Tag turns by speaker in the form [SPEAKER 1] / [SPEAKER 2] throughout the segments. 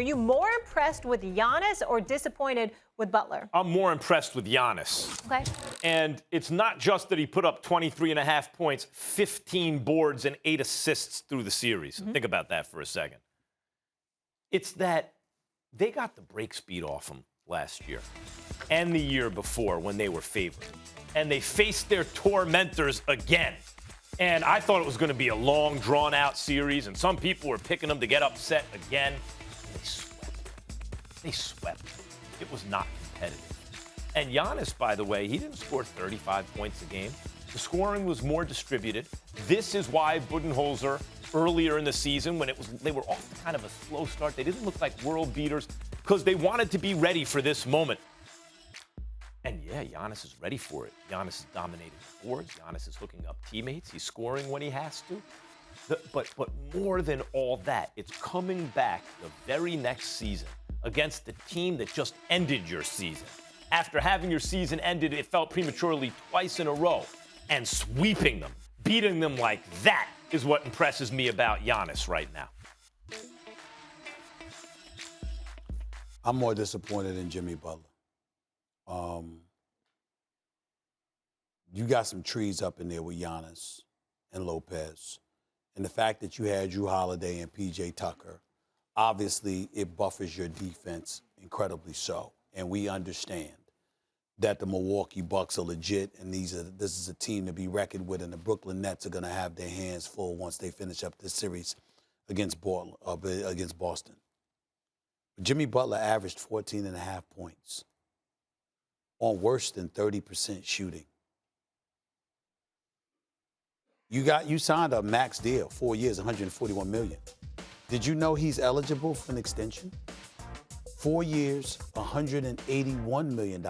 [SPEAKER 1] you more impressed with Giannis or disappointed with Butler?
[SPEAKER 2] I'm more impressed with Giannis.
[SPEAKER 1] Okay.
[SPEAKER 2] And it's not just that he put up 23 and a half points, 15 boards, and 8 assists through the series. Think about that for a second. It's that they got the break speed off him last year and the year before when they were favored. And they faced their tormentors again. And I thought it was going to be a long, drawn-out series, and some people were picking them to get upset again. They swept. They swept. It was not competitive. And Giannis, by the way, he didn't score 35 points a game. The scoring was more distributed. This is why Budenholzer, earlier in the season, when they were off to kind of a slow start, they didn't look like world beaters because they wanted to be ready for this moment. And yeah, Giannis is ready for it. Giannis is dominating the boards. Giannis is hooking up teammates. He's scoring when he has to. But more than all that, it's coming back the very next season against the team that just ended your season. After having your season ended, it felt prematurely twice in a row, and sweeping them, beating them like that is what impresses me about Giannis right now.
[SPEAKER 3] I'm more disappointed in Jimmy Butler. You got some trees up in there with Giannis and Lopez. And the fact that you had Drew Holiday and P.J. Tucker, obviously it buffers your defense incredibly so. And we understand that the Milwaukee Bucks are legit, and this is a team to be reckoned with, and the Brooklyn Nets are going to have their hands full once they finish up this series against Boston. Jimmy Butler averaged 14 and a half points on worse than 30% shooting. You signed a max deal, 4 years, $141 million. Did you know he's eligible for an extension? 4 years, $181 million.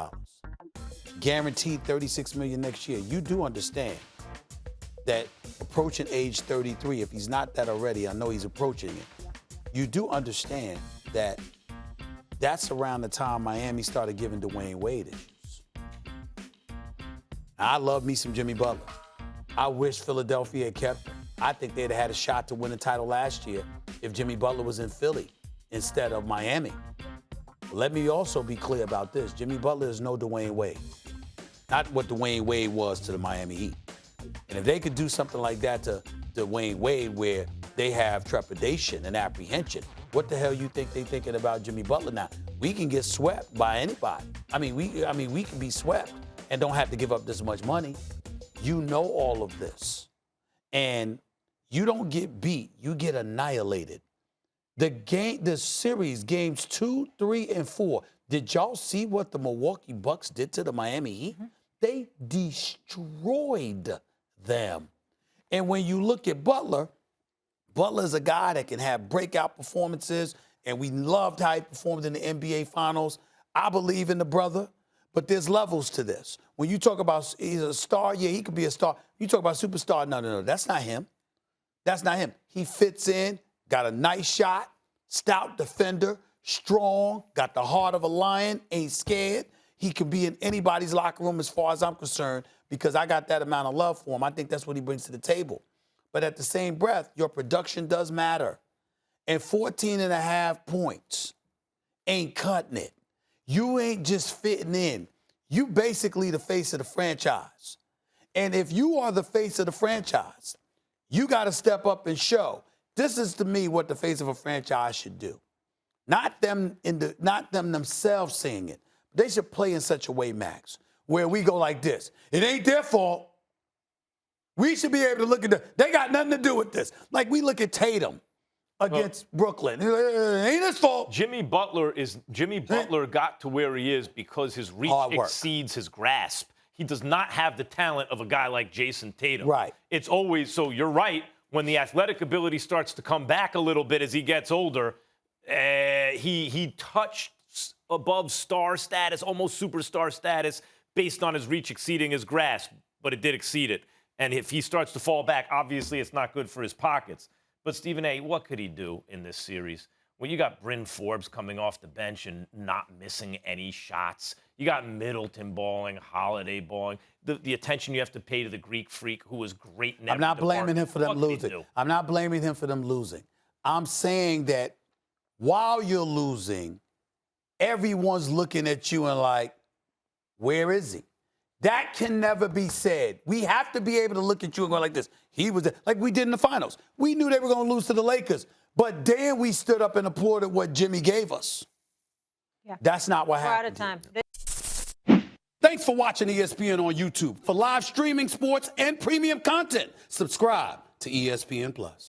[SPEAKER 3] Guaranteed $36 million next year. You do understand that approaching age 33, if he's not that already, I know he's approaching it. You do understand that that's around the time Miami started giving Dwyane Wade issues. I love me some Jimmy Butler. I wish Philadelphia had kept him. I think they'd have had a shot to win the title last year if Jimmy Butler was in Philly instead of Miami. But let me also be clear about this. Jimmy Butler is no Dwyane Wade. Not what Dwyane Wade was to the Miami Heat. And if they could do something like that to Dwyane Wade where they have trepidation and apprehension, what the hell you think they're thinking about Jimmy Butler now? We can get swept by anybody. We can be swept and don't have to give up this much money. You know all of this. And you don't get beat, you get annihilated. The series, games 2, 3, and 4. Did y'all see what the Milwaukee Bucks did to the Miami Heat? Mm-hmm. They destroyed them. And when you look at Butler, Butler's a guy that can have breakout performances, and we loved how he performed in the NBA Finals. I believe in the brother, but there's levels to this. When you talk about he's a star, yeah, he could be a star. You talk about superstar, no, that's not him. That's not him. He fits in, got a nice shot, stout defender, strong, got the heart of a lion, ain't scared. He can be in anybody's locker room as far as I'm concerned because I got that amount of love for him. I think that's what he brings to the table. But at the same breath, your production does matter. And 14 and a half points ain't cutting it. You ain't just fitting in. You basically the face of the franchise. And if you are the face of the franchise, you got to step up and show. This is, to me, what the face of a franchise should do. Not them themselves saying it. They should play in such a way, Max, where we go like this. It ain't their fault. We should be able to look at they got nothing to do with this. Like we look at Tatum against Brooklyn. It ain't his fault.
[SPEAKER 2] Jimmy Butler got to where he is because his reach exceeds his grasp. He does not have the talent of a guy like Jason Tatum.
[SPEAKER 3] Right.
[SPEAKER 2] It's always, so you're right, when the athletic ability starts to come back a little bit as he gets older, he touched above star status, almost superstar status, based on his reach exceeding his grasp, but it did exceed it. And if he starts to fall back, obviously it's not good for his pockets. But Stephen A., what could he do in this series? Well, you got Bryn Forbes coming off the bench and not missing any shots. You got Middleton balling, Holiday balling. The attention you have to pay to the Greek freak, who was great in every
[SPEAKER 3] I'm not blaming him for them
[SPEAKER 2] What
[SPEAKER 3] losing. I'm not blaming him for them losing. I'm saying that while you're losing, everyone's looking at you and like, where is he? That can never be said. We have to be able to look at you and go like this. He was like we did in the finals. We knew they were going to lose to the Lakers, but then we stood up and applauded what Jimmy gave us.
[SPEAKER 1] Yeah.
[SPEAKER 3] That's not what
[SPEAKER 1] We're out
[SPEAKER 3] happened.
[SPEAKER 1] of time.
[SPEAKER 3] Thanks for watching ESPN on YouTube. For live streaming sports and premium content, subscribe to ESPN Plus.